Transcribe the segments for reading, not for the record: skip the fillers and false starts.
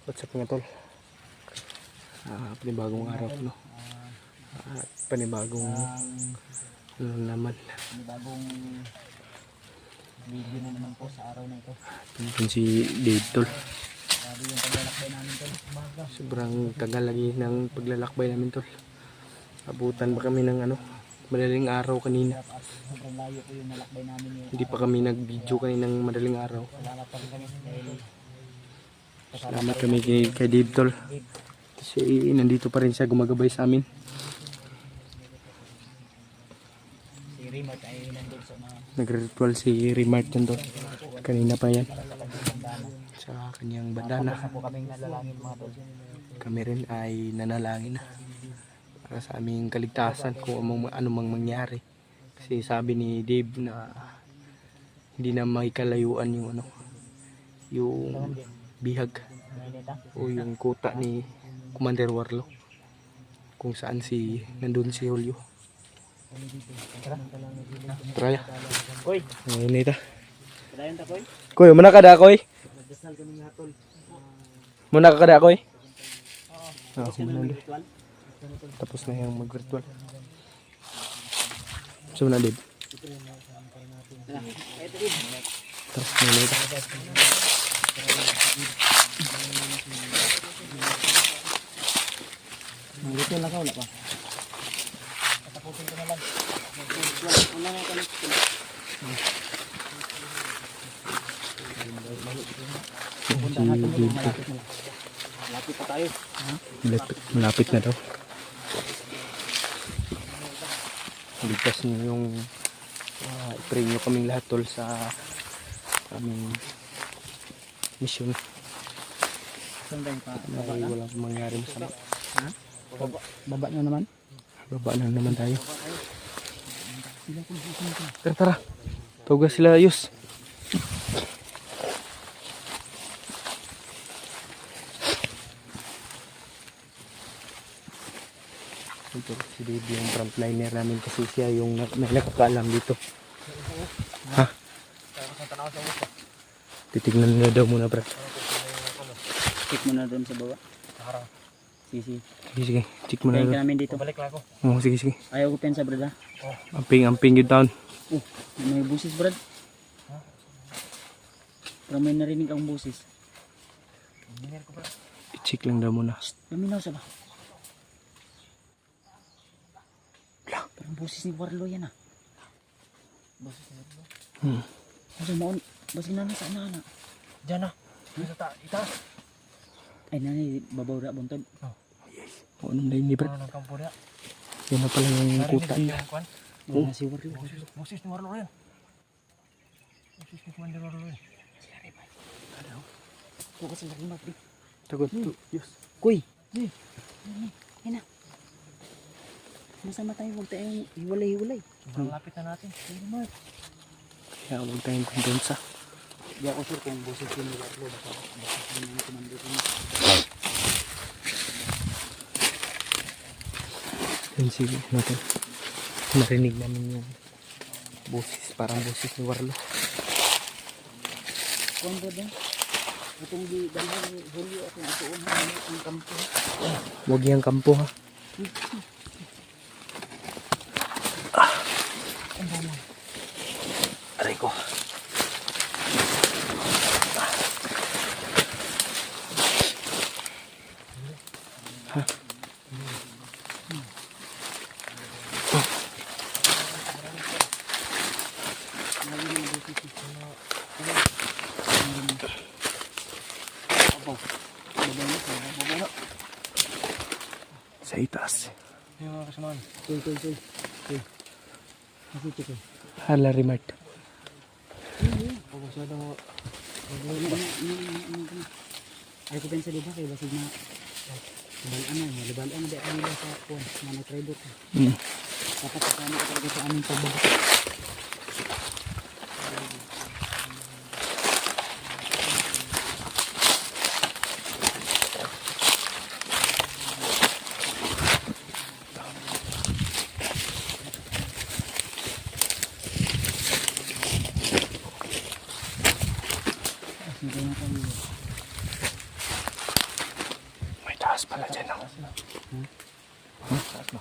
What's up mga tol? Panibagong araw no? At panibagong ano naman? Panibagong video na naman po sa araw na ito. Ito si Dave tol. Grabe yung paglalakbay namin tol. Sobrang tagal lagi ng paglalakbay namin tol. Abutan pa kami ng ano, madaling araw kanina. Sobrang layo po yung nalakbay namin. Hindi pa kami nag-video kaninang madaling araw. Salamat pa rin kami dahil Salamat kami kay Dave tol. Kasi nandito pa rin siya gumagabay sa amin. si Remote ay nandun sa mga Nagre-ritual si Remart yan tol. Kanina pa yan. Sa kanyang bandana. Tapos na po kaming nalalangin mga tol. Kami rin ay nanalangin na para sa aming kaligtasan kung anumang mangyari. Kasi sabi ni Dave na hindi na makikalayuan yung ano, yung bihag o yung kuta ni Commander Warlo kung saan nandun si Julio. Tara. Koy, Ngayon ito. kadayan ta koy. Koy, muna ka da koy. Nagdasal kami nga tol. Muna ka da koy. Oo. Ako Kasi muna naman din. ritual. Tapos na yung mag-virtual. So na Dave. Ito din. Tapos muna ito. Dito lang ka wala pa. Tatapusin ko na lang. Una nga kami. Pupunta natin dito. Malapit na lang. Malapit pa tayo. Malapit na daw. Ligtas niyo yung i-pray nyo kaming lahat tol sa aming mission. Saan tayo pa? Na walang mangyari masama. Ha? Baba na naman? Baba na naman tayo. Tara tara. Tawag sila Yus. Ito si Dave yung frontliner namin kasi siya yung may nakakaalam dito. Ha? Titignan nila daw muna brad. Check mo na doon sa baba. Sige. Sige sige. Check mo na Tayo ka daw. namin dito. Balik lang ako. Oo sige sige. Ayaw ko pensa brad ha. Amping yun taon. Oh, may busis brad. Parang may narinig ang busis. I-check lang daw muna. Paminaw sa ba? Parang busis ni Warlo yan ah. Busis ni Warlo? Kasi maon, basin na sa ana. Diyan na. Itaas. Ay nani, babaw na buntod. O anong na yun brad? Ano ng kampo niya? Yan na pala yung kuta niya. Oh, si Warlo. Busis ni Warlo yan. Busis ni Commander Warlo yan. Kuha ka sila remote di. Tagot. Yus. Kuy! Yan na. Masama tayo, huwag tayong hiwalay-hiwalay. Malapit na natin. Remote. Kaya huwag tayong kumpensa. Di ako sure kung busis yun ni Warlo. Baka yun yung commander niya. Yan sige natin. Marinig namin yung boses. Parang boses ni Warlo. Kuhan ba din? Itong di dalhan ni Julio at yung ituon ang kampo. Huwag yung kampo ha. Aray ko. Ha? Sa itaas. Yung mga kasamaan. Kuy. Nakita ko. Hala Remart. Ay ko pensa diba kay basig na libalan na di ako nila sa kuwan na nag-tribute. Dapat kasama ka talaga sa aming pagbaga. taas pala dyan. Oh. Taas ba?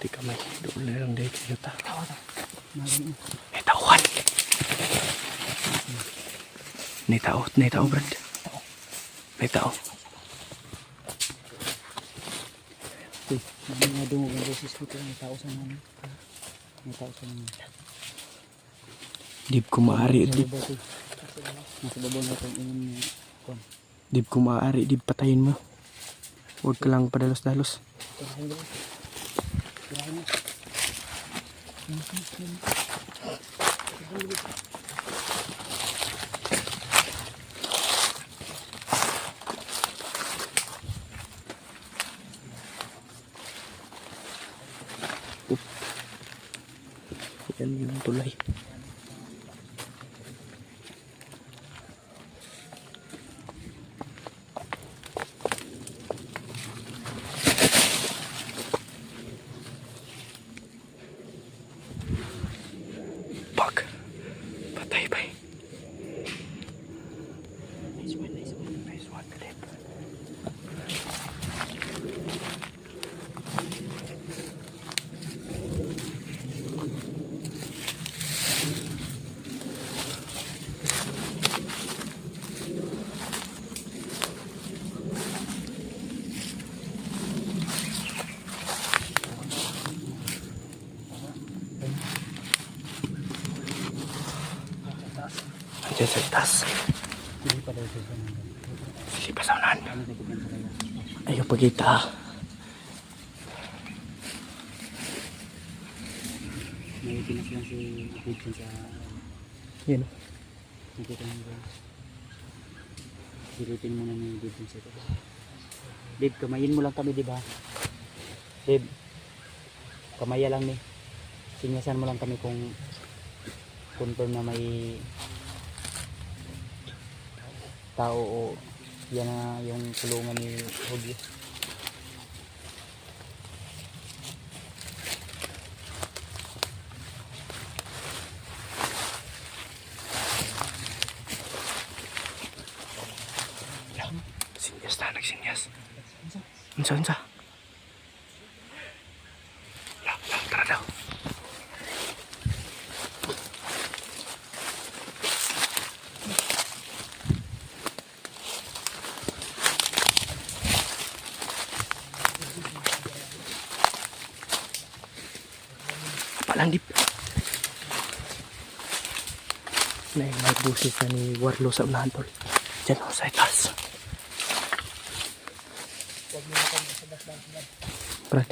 Di ka may doon na lang dahil kayo ta. Maring May tauhan. May tao, Brad. May tao. May mga dungog ang boses dito. May tao sa namin. May tao sa namin. Dib ko maaari, dib. Nasa babaw na itong inom niya. Kon. Dib ko maaari, dib patayin mo. Huwag ka lang padalos-dalos. Tirahin mo. Tirahin mo. Yan yung tulay. Bak. Patay ba eh? Nice one, nice one. Nice one, Philip. Andiyan sa taas. Hindi pa daw ito sa namin. Sige pa sa unahan. Ano na ito sa kaya? Ayaw pagkita. May pinas lang si Gibson sa... Yan. Nakita mo ba? Silipin mo na ni Gibson sa ito. Dave, kamayin mo lang kami, di ba? Dave, kamaya lang ni. Sinyasan mo lang kami kung confirm na may tao o yan na yung tulungan ni Huggy. Sinyas na, nagsinyas. Unsa. Tara daw. Palang dip. May busis na ni Warlo sa unahan tol. Diyan ako sa itaas. Brad.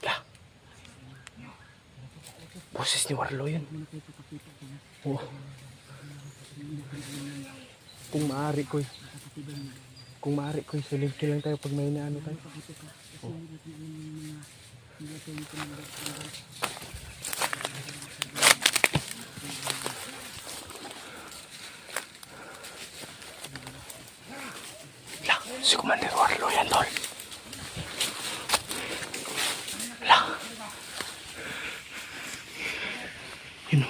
Lah. Boses ni Warlo yun. Oh. Kung maaari ko silipin lang tayo pag may inaano tayo. Oh. Lah, si Commander Warlo yan tol. Lah. Yun o.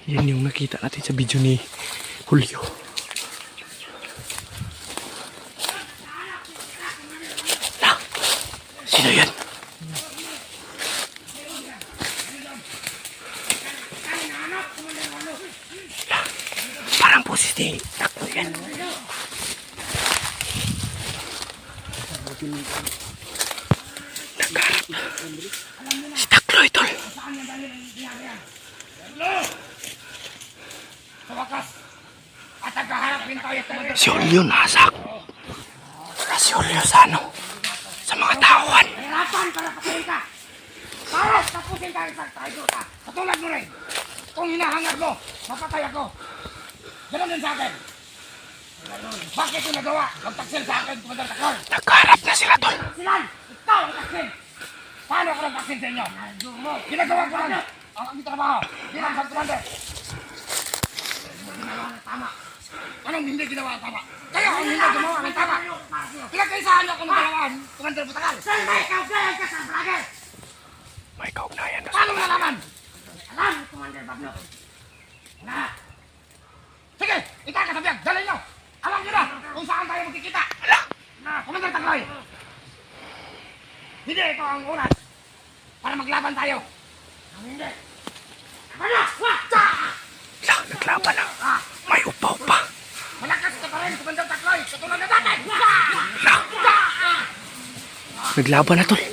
Yan yung nakita natin sa video ni Julio. Lah. Sino yan? Lah. Parang boses ni Taklo yan. Nagharap. Si Taklo ito. Sa wakas, at nagkaharapin tayo sa Si Julio nasak. Si Julio sa ano? Sa mga tawan. hirapan para patayin ka. Para tapusin ka isang tayo ka. Katulad mo rin. Kung hinahangad mo, mapatay ako. Ganun din sa akin. Bakit ito nagawa? Magtaksil sa akin, Commander Takol. Nagharap na sila tol. Silan, ikaw ang taksil. Paano ako nagtaksil sa inyo? Ginagawa ko lang ang aming trabaho bilang Sub-Commander. Ginawa ng tama. Anong hindi ginawa ng tama? Kayo ang hindi gumawa ng tama. Pinagkaisahan niyo ako ng dalawaan, Commander Butagal. May kaugnayan ka sa vlogger. May kaugnayan na Paano sila. nalaman? ito ang oras para maglaban tayo. Kung hindi, ano? Naglaban na. May upaw pa. Malakas ka pa rin, Commander Takloy, katulad na dati. Naglaban na tol.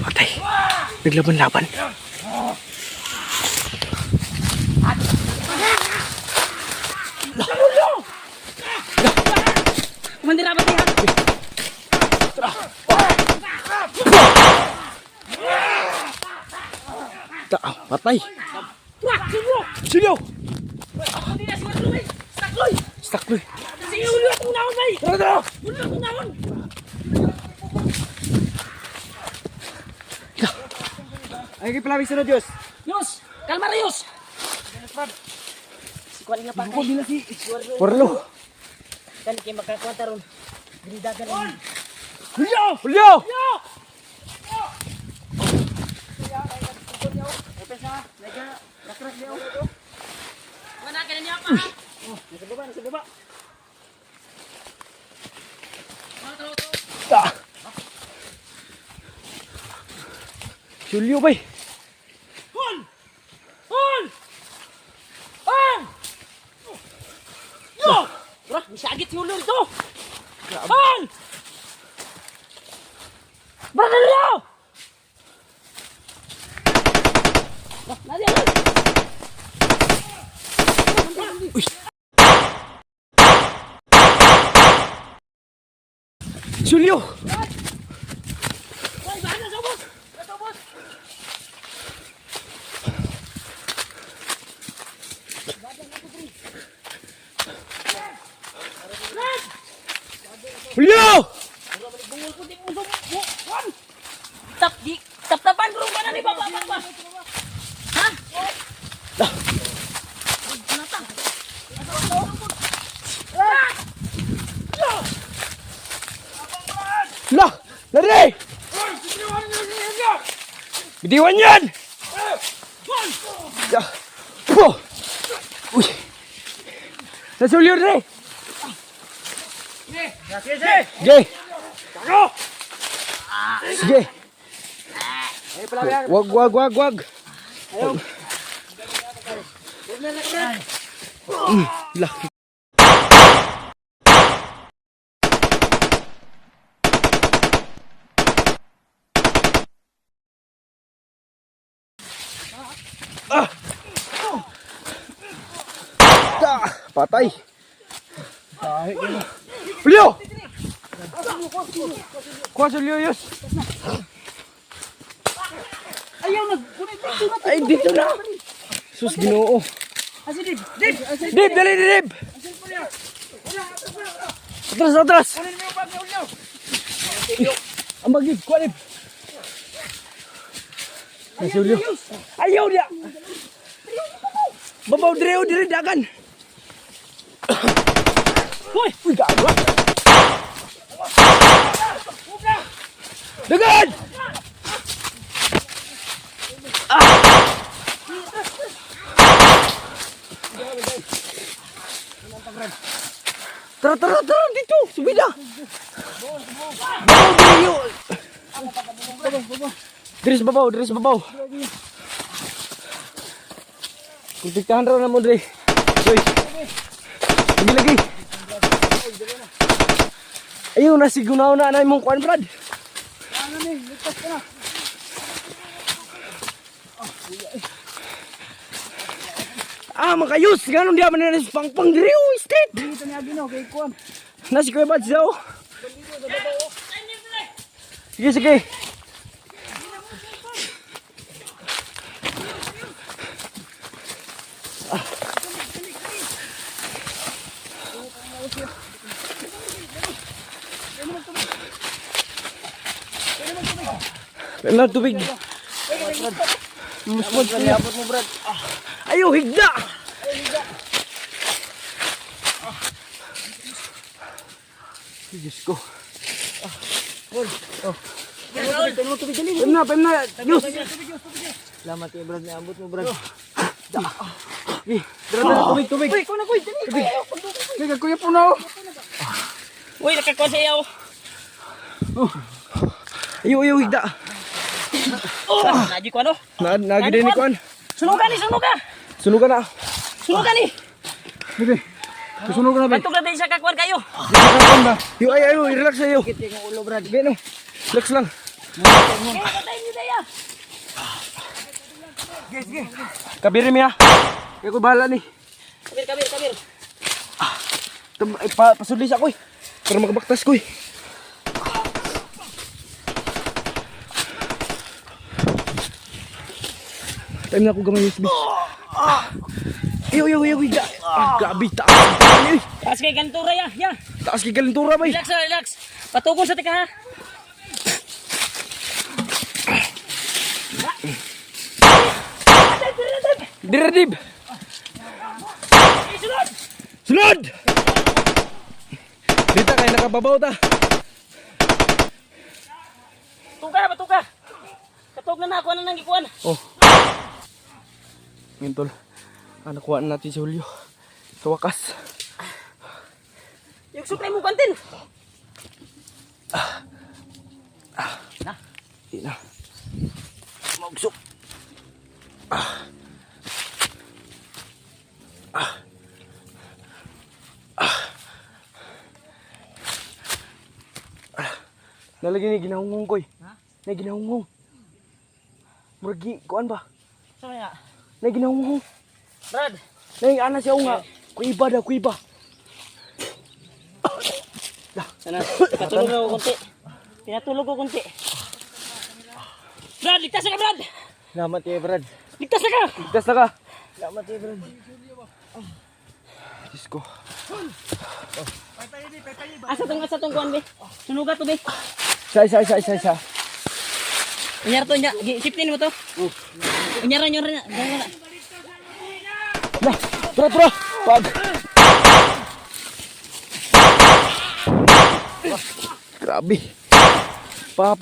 Patay. Naglaban-laban. Kumandir apa tayo? Patay. Turak, sino? Silyo. Hindi na si Warloy. Sakloy. Stakloy. Sige, ulo at unahon, bay. Tara. Ulo at unahon. Ay, kipalawin sa Diyos. Yus, kalma na Yus. Si Kuan nga pa kay. Dila si Warlo. Kan kay makakwanta ron. Dinidagan ron. Julio! Julio! Mana ka na niya pa? Nasa baba, nasa baba. Julio, bay. Hon! Hon! Hon! Yo! Tara, misagit si Ulo ito! Hon! Brother Yo! Nadi, Hon! Julio! Hoy, bahala sa boss! Ito, boss! Julio! Bungol ko di puso mo! Juan! Tap-tapan ko mana ni Baba! Ha? Natang! Lah! Lari! Bidiwan yan! Ya. Oh. Uy! Sa Julio, Dre! Sige! Sige! Wag! Lah. Patay! Julio! Kuha sa Julio, Yus! Ayaw na! Gunit dito na! Ay, dito na! Sus, Ginoo! Asi Dib! Dib! Dib! Dali, Dib! Atras! Ang bagid! Kuha, Dib! Ay, sa Julio! Ayaw dia! Babaw, dire, dagan! Uy! Uy, gawa! Dagan! Tara, dito! Subida! Babaw, Dres, babaw! Kuntiktahan raw na mo, Dre. Uy! Lagi! Ayun, nasigunaw na mong kuan, Brad. Ano ni? Ligtas ka na! Makayus! Ganon diya man na sa pangpang diri, street! Dito niya ginaw kay Kuan. Nasi Kuya Bads daw. Sige. Kailan tubig? Musmod ka niya. mo, Brad. Ayaw, higda! Diyos ko. Pem na, Diyos. Salamat ya Brad, naabot mo Brad. Tubig. Uy, kuna kuy, dali. Sige, kuya po na. Uy, nakakuha sa iyo. Iyo, higda. Naji ko ano? Nagide ni Kuan. Sunugan ni, sunugan. Sunugan na. Sunugan ni. Sige. Susunog na ba? Bantog na din siya kakuan kayo. Yo, ay, relax ayo. Sakit yung ulo Brad. Sige, no. Relax lang. Okay, patayin niyo daya. Sige. Kabiri mi ha. Kaya ko bahala ni. Kabir. Pasudlis ako eh. Para makabaktas ko eh. Time na ako gamay USB. Iyo, higa. Grabe, taas. Taas kay gantura ya. Ya. Taas kay galintura ba eh. Relax. Patugon sa tika ha. Diradib. Sunod. Sunod! Dita kayo nakababaw ta. Batuka. Katog na ako nang gikuan. Oh. Ngayon tol. Nakuha na natin si Julio. Sa wakas. Yung supply mo kantin. Hindi na. Magsok. Nalagyan ni ginahungong ko eh. Ha? Na ginahungong. Muragi, kuan ba? Sa kaya. Na ginahungong. Brad. Na ana siya nga. Kuiba. Sana. Pinatulog ko konti. Brad, ligtas na ka Brad. Salamat eh, Brad. Ligtas na ka. Ligtas na ka. Salamat eh, Brad. Diyos ko. Asa tong kuan be. Sunugat to be. Isa. Unyar to nya. Siptin mo to. Unyar. Nah, tura. Pag. Grabe. Pa.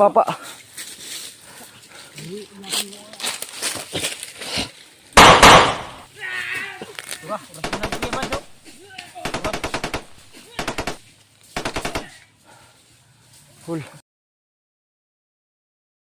Full.